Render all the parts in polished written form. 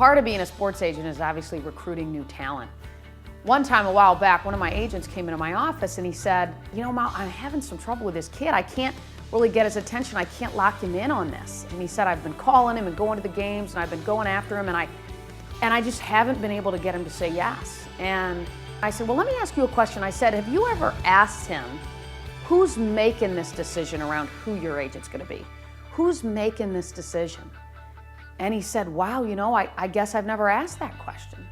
Part of being a sports agent is obviously recruiting new talent. One time a while back, one of my agents came into my office and he said, you know, Mal, I'm having some trouble with this kid. I can't really get his attention. I can't lock him in on this. And he said, I've been calling him and going to the games and I've been going after him and I just haven't been able to get him to say yes. And I said, well, let me ask you a question. I said, have you ever asked him, who's making this decision around who your agent's gonna be? Who's making this decision? And he said, wow, you know, I guess I've never asked that question.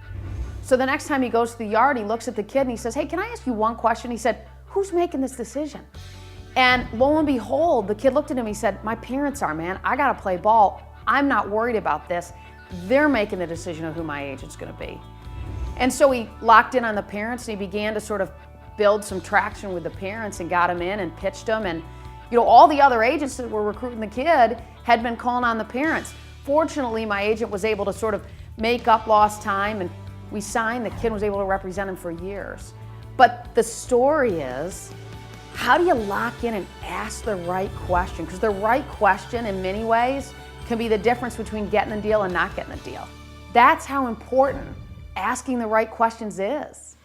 So the next time he goes to the yard, he looks at the kid and he says, hey, can I ask you one question? He said, who's making this decision? And lo and behold, the kid looked at him, he said, my parents are, man. I gotta play ball. I'm not worried about this. They're making the decision of who my agent's gonna be. And so he locked in on the parents and he began to sort of build some traction with the parents and got him in and pitched him. And you know, all the other agents that were recruiting the kid had been calling on the parents. Fortunately, my agent was able to sort of make up lost time and we signed. The kid was able to represent him for years. But the story is, how do you lock in and ask the right question? Because the right question, in many ways, can be the difference between getting a deal and not getting a deal. That's how important asking the right questions is.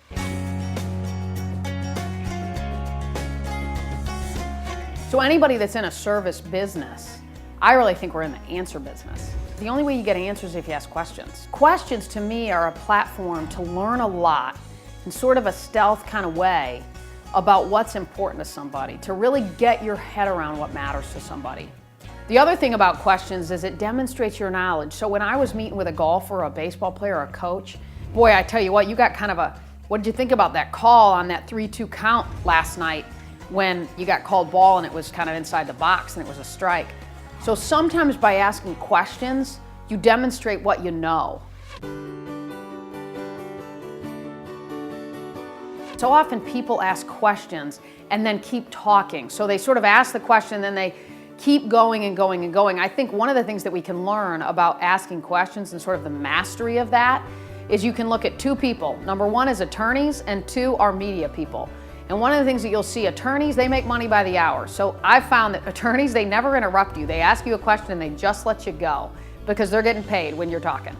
So anybody that's in a service business, I really think we're in the answer business. The only way you get answers is if you ask questions. Questions to me are a platform to learn a lot in sort of a stealth kind of way about what's important to somebody, to really get your head around what matters to somebody. The other thing about questions is it demonstrates your knowledge. So when I was meeting with a golfer, a baseball player, a coach, boy, I tell you what, you got kind of a, what did you think about that call on that 3-2 count last night when you got called ball and it was kind of inside the box and it was a strike? So sometimes by asking questions, you demonstrate what you know. So often people ask questions and then keep talking. So they sort of ask the question, then they keep going and going and going. I think one of the things that we can learn about asking questions and sort of the mastery of that is you can look at two people. Number one is attorneys and two are media people. And one of the things that you'll see, attorneys, they make money by the hour. So I've found that attorneys, they never interrupt you. They ask you a question and they just let you go because they're getting paid when you're talking.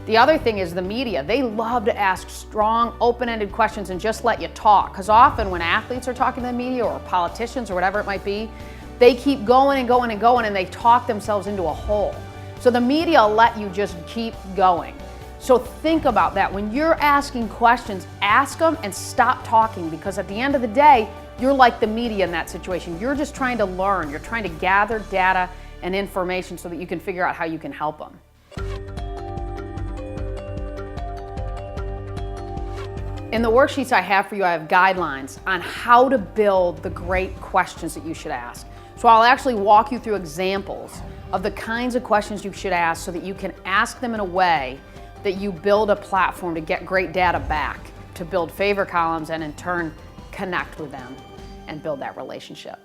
The other thing is the media. They love to ask strong, open-ended questions and just let you talk. Because often when athletes are talking to the media or politicians or whatever it might be, they keep going and going and going and they talk themselves into a hole. So the media will let you just keep going. So think about that. When you're asking questions, ask them and stop talking, because at the end of the day, you're like the media in that situation. You're just trying to learn. You're trying to gather data and information so that you can figure out how you can help them. In the worksheets I have for you, I have guidelines on how to build the great questions that you should ask. So I'll actually walk you through examples of the kinds of questions you should ask so that you can ask them in a way that you build a platform to get great data back, to build favor columns and in turn connect with them and build that relationship.